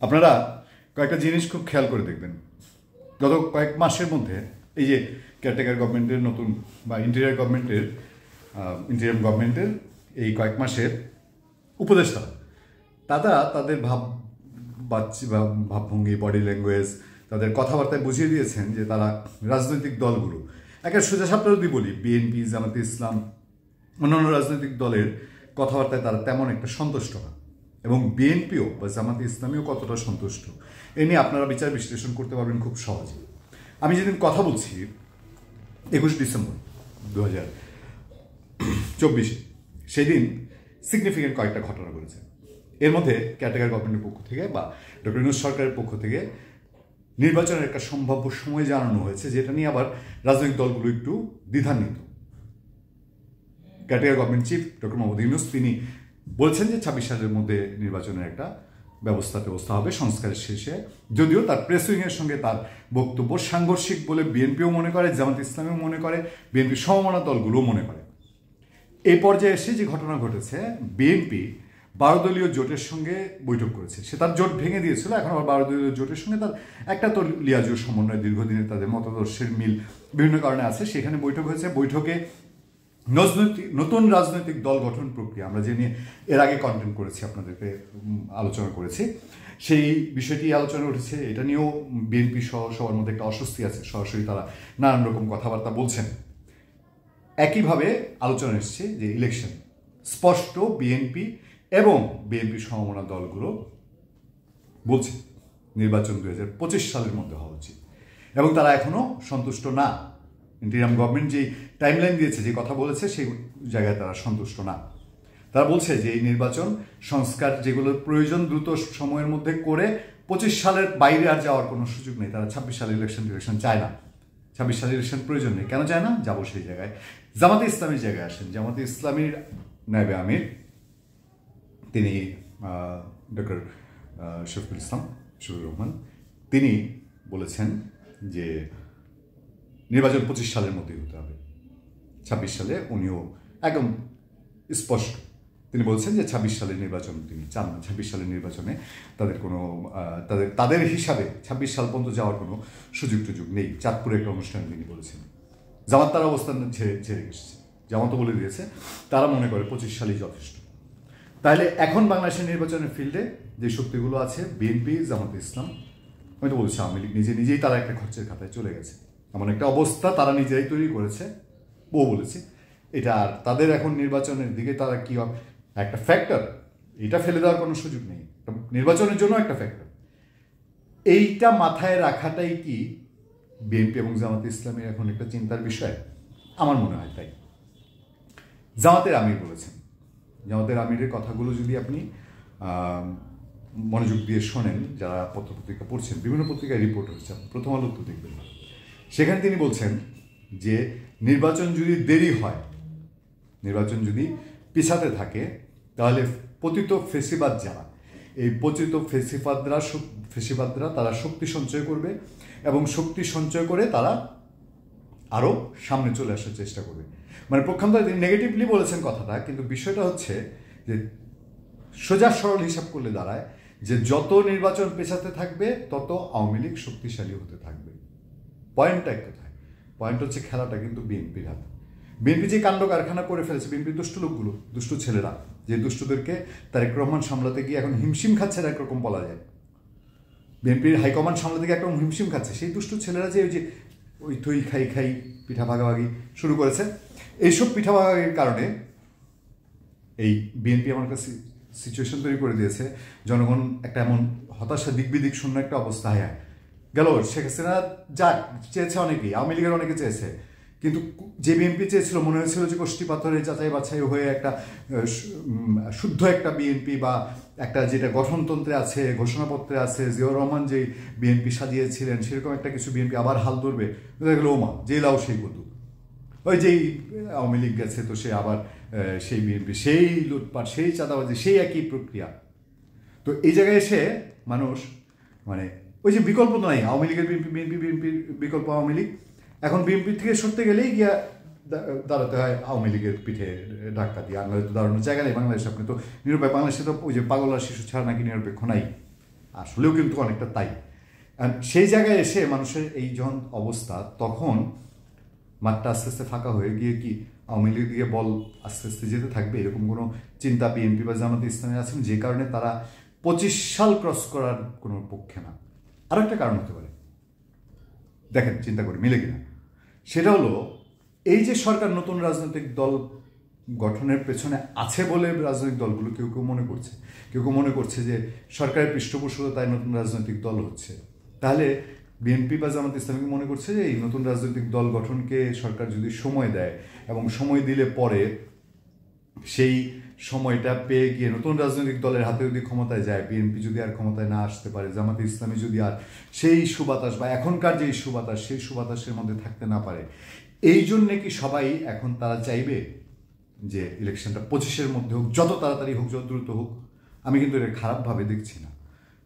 আপনারা কয়েকটা জিনিস খুব খেয়াল করে দেখবেন। গত কয়েক মাসের মধ্যে এই যে কেয়ারটেকার গভর্নমেন্টের নতুন বা ইন্টেরিয়াম গভর্নমেন্টের এই কয়েক মাসের উপদেষ্টা তারা তাদের ভাবভঙ্গি, বডি ল্যাঙ্গুয়েজ, তাদের কথাবার্তায় বুঝিয়ে দিয়েছেন যে তারা রাজনৈতিক দলগুলো, একটা সোজা সাপটা যদি বলি, বিএনপি, জামাতে ইসলাম, অন্যান্য রাজনৈতিক দলের কথাবার্তায় তারা তেমন একটা সন্তুষ্ট না, এবং বিএনপিও বা জামাতে ইসলামীও কতটা সন্তুষ্ট এ নিয়ে আপনারা বিচার বিশ্লেষণ করতে পারবেন খুব সহজে। আমি যেদিন কথা বলছি 21 ডিসেম্বর 2024, সেদিন সিগনিফিকেন্ট কয়েকটা ঘটনা ঘটেছে। এর মধ্যে কেয়ারটেকার গভর্নমেন্টের পক্ষ থেকে বা ডক্টর ইউনূস সরকারের পক্ষ থেকে নির্বাচনের একটা সম্ভাব্য সময় জানানো হয়েছে, যেটা নিয়ে আবার রাজনৈতিক দলগুলো একটু দ্বিধান্বিত। Caretaker government chief doctor Mohammad Yunus তিনি বলছেন যে 26 সালের মধ্যে নির্বাচনের একটা ব্যবস্থা হবে সংস্কারের শেষে। যদিও তার প্রেস উইংয়ের সঙ্গে তার বক্তব্য সাংঘর্ষিক বলে বিএনপিও মনে করে, জামাত ইসলামীও মনে করে, বিএনপি সমমনা দলগুলোও মনে করে। এই পর্যায়ে এসে যে ঘটনা ঘটেছে, বিএনপি 12 দলীয় জোটের সঙ্গে বৈঠক করেছে। সে তার জোট ভেঙে দিয়েছিল, এখন আবার 12 দলীয় জোটের সঙ্গে তার একটা তো লিয়াজুর সমন্বয়, দীর্ঘদিনের তাদের মতাদর্শের মিল বিভিন্ন কারণে আছে, সেখানে বৈঠক হয়েছে। বৈঠকে নতুন রাজনৈতিক দল গঠন প্রক্রিয়া, আমরা যে নিয়ে এর আগে কন্টেন্ট করেছি, আপনাদেরকে আলোচনা করেছি, সেই বিষয়টি আলোচনা উঠেছে। এটা নিয়েও বিএনপি সহ সবার মধ্যে একটা অস্বস্তি আছে, সরাসরি তারা নানান রকম কথাবার্তা বলছেন। একইভাবে আলোচনা এসছে যে ইলেকশন, স্পষ্ট বিএনপি এবং বিএনপি সমমনা দলগুলো বলছে নির্বাচন 2025 সালের মধ্যে হওয়া উচিত, এবং তারা এখনো সন্তুষ্ট না। ইন্টেরিয়াম গভর্নমেন্ট যেই টাইমলাইন দিয়েছে, যে কথা বলেছে, সেই জায়গায় তারা সন্তুষ্ট না। তারা বলছে যে এই নির্বাচন সংস্কার যেগুলোর প্রয়োজন দ্রুত সময়ের মধ্যে করে 25 সালের বাইরে আর যাওয়ার কোনো সুযোগ নেই। তারা 26 সালের ইলেকশন চায় না, 26 সালের ইলেকশন প্রয়োজন নেই। কেন চায় না? যাবো সেই জায়গায়। জামাতে ইসলামীর জায়গায় আসেন। জামাতে ইসলামীর নায়েবে আমির তিনি ডক্টর শফিকুল রহমান, তিনি বলেছেন যে নির্বাচন 25 সালের মধ্যেই হতে হবে। 26 সালে উনিও একদম স্পষ্ট তিনি বলছেন যে 26 সালের নির্বাচন তিনি চান না। 26 সালের নির্বাচনে তাদের কোনো তাদের হিসাবে 26 সাল পর্যন্ত যাওয়ার কোনো সুযোগ নেই। চাঁদপুরে একটা অনুষ্ঠানে তিনি বলেছেন। জামাত তার অবস্থান ছেড়ে এসেছে, জামাতও বলে দিয়েছে তারা মনে করে 25 সালই যথেষ্ট। তাহলে এখন বাংলাদেশের নির্বাচনের ফিল্ডে যে শক্তিগুলো আছে, বিএনপি, জামাত ইসলাম, আমি তো বলছি আওয়ামী লীগ নিজেই তারা একটা খরচের খাতায় চলে গেছে। এমন একটা অবস্থা তারা নিজেরাই তৈরি করেছে। বলেছি এটা, আর তাদের এখন নির্বাচনের দিকে তারা কি একটা ফ্যাক্টর, এটা ফেলে দেওয়ার কোনো সুযোগ নেই, নির্বাচনের জন্য একটা ফ্যাক্টর। এইটা মাথায় রাখাটাই কি বিএনপি এবং জামাত ইসলামের এখন একটা চিন্তার বিষয়? আমার মনে হয় তাই। জামাতের আমির বলেছেন, জামাতের আমিরের কথাগুলো যদি আপনি মনোযোগ দিয়ে শোনেন, যারা পত্রপত্রিকা পড়ছেন, বিভিন্ন পত্রিকায় রিপোর্ট হয়েছে, প্রথম আলো তো দেখবেন, সেখানে তিনি বলছেন যে নির্বাচন যদি দেরি হয়, নির্বাচন যদি পিছাতে থাকে, তাহলে পতিত ফেসিবাদ যারা, এই পতিত ফেসিবাদরা তারা শক্তি সঞ্চয় করবে, এবং শক্তি সঞ্চয় করে তারা আরও সামনে চলে আসার চেষ্টা করবে। মানে পক্ষান্তরে তিনি নেগেটিভলি বলেছেন কথাটা, কিন্তু বিষয়টা হচ্ছে যে সোজা সরল হিসাব করলে দাঁড়ায় যে যত নির্বাচন পেছাতে থাকবে তত আওয়ামী লীগ শক্তিশালী হতে থাকবে। পয়েন্টটা এক কথায়, পয়েন্ট হচ্ছে খেলাটা কিন্তু বিএনপির হাতে। বিএনপি যে কাণ্ড কারখানা করে ফেলেছে, বিএনপির দুষ্ট লোকগুলো, দুষ্ট ছেলেরা, যে দুষ্টদেরকে তারেক রহমান সামলাতে গিয়ে এখন হিমশিম খাচ্ছে, একরকম বলা যায়। বিএনপির হাইকমান্ড সামলাতে গিয়ে একরকম হিমশিম খাচ্ছে। সেই দুষ্ট ছেলেরা যে ওই থই খাই পিঠা ভাগাভাগি শুরু করেছে, এইসব পিঠা ভাগাভাগির কারণে এই বিএনপি আমার কাছে সিচুয়েশন তৈরি করে দিয়েছে। জনগণ একটা এমন হতাশা, দিকবিদিক শূন্য একটা অবস্থায় গেল। শেখ হাসিনা যা চেয়েছে অনেকেই, আওয়ামী লীগের অনেকে চেয়েছে, কিন্তু যে বিএনপি চেয়েছিল মনে হয়েছিল যে কষ্টি পাথরে যাচাই বাছাই হয়ে একটা শুদ্ধ একটা বিএনপি, বা একটা যেটা গঠনতন্ত্রে আছে, ঘোষণাপত্রে আছে, জিয়াউর রহমান যেই বিএনপি সাজিয়েছিলেন, সেরকম একটা কিছু বিএনপি আবার হাল ধরবে। দেখলো ওমা, যে লাও সেই কতু, ওই যেই আওয়ামী লীগ গেছে তো সে আবার সেই বিএনপি, সেই লুটপাট, সেই চাঁদাবাজি, সেই একই প্রক্রিয়া। তো এই জায়গায় এসে মানুষ মানে ওই যে বিকল্প তো নাই, আওয়ামী লীগের বিএনপির বিকল্প আওয়ামী লীগ, এখন বিএনপি থেকে সরতে গেলেই গিয়া দাঁড়াতে হয় আওয়ামী লীগের পিঠে ধাক্কা দিয়ে। আর তো দাঁড়ানোর জায়গা নেই বাংলাদেশে। আপনি তো বাংলাদেশে তো ওই যে পাগল আর শিশু ছাড়া নাকি নিরপেক্ষ নাই। আসলেও কিন্তু অনেকটা তাই। সেই জায়গায় এসে মানুষের এই যখন অবস্থা, তখন মাঠটা আস্তে আস্তে ফাঁকা হয়ে গিয়ে কি আওয়ামী লীগ দিকে বল আস্তে আস্তে যেতে থাকবে, এরকম কোনো চিন্তা বিএনপি বা জামাতে ইসলামী আছেন, যে কারণে তারা 25 সাল ক্রস করার কোনো পক্ষে না। আরও একটা কারণ হতে পারে, দেখেন চিন্তা করে মিলে কিনা। সেটা হলো এই যে সরকার নতুন রাজনৈতিক দল গঠনের পেছনে আছে বলে রাজনৈতিক দলগুলো কেউ কেউ মনে করছে, কেউ কেউ মনে করছে যে সরকারের পৃষ্ঠপোষকতায় নতুন রাজনৈতিক দল হচ্ছে। তাহলে বিএনপি বা জামাত ইসলামী মনে করছে যে এই নতুন রাজনৈতিক দল গঠনকে সরকার যদি সময় দেয় এবং সময় দিলে পরে সেই সময়টা পেয়ে গিয়ে নতুন রাজনৈতিক দলের হাতে যদি ক্ষমতায় যায়, বিএনপি যদি আর ক্ষমতায় না আসতে পারে, জামাতে ইসলামী যদি আর সেই সুবাতাস বা এখনকার যেই সুবাতাস সেই সুবাতাসের মধ্যে থাকতে না পারে, এই জন্যে কি সবাই এখন তারা চাইবে যে ইলেকশনটা 25-এর মধ্যে হোক, যত তাড়াতাড়ি হোক, যত দ্রুত হোক? আমি কিন্তু এটা খারাপভাবে দেখছি না,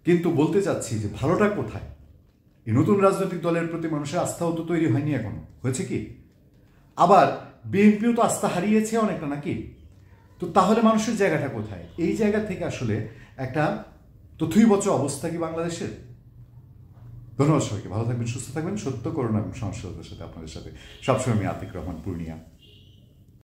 কিন্তু বলতে চাচ্ছি যে ভালোটা কোথায়? এই নতুন রাজনৈতিক দলের প্রতি মানুষের আস্থাও তো তৈরি হয়নি এখনো, হয়েছে কি? আবার বিএনপিও তো আস্থা হারিয়েছে অনেকটা, নাকি? তো তাহলে মানুষের জায়গাটা কোথায়? এই জায়গা থেকে আসলে একটা তথৈবচ অবস্থা কি বাংলাদেশের? ধন্যবাদ সবাইকে, ভালো থাকবেন, সুস্থ থাকবেন। সত্য, করুণা এবং সহনশীলতার সাথে আপনাদের সাথে সবসময় আমি আতিক রহমান, পূর্ণিয়া।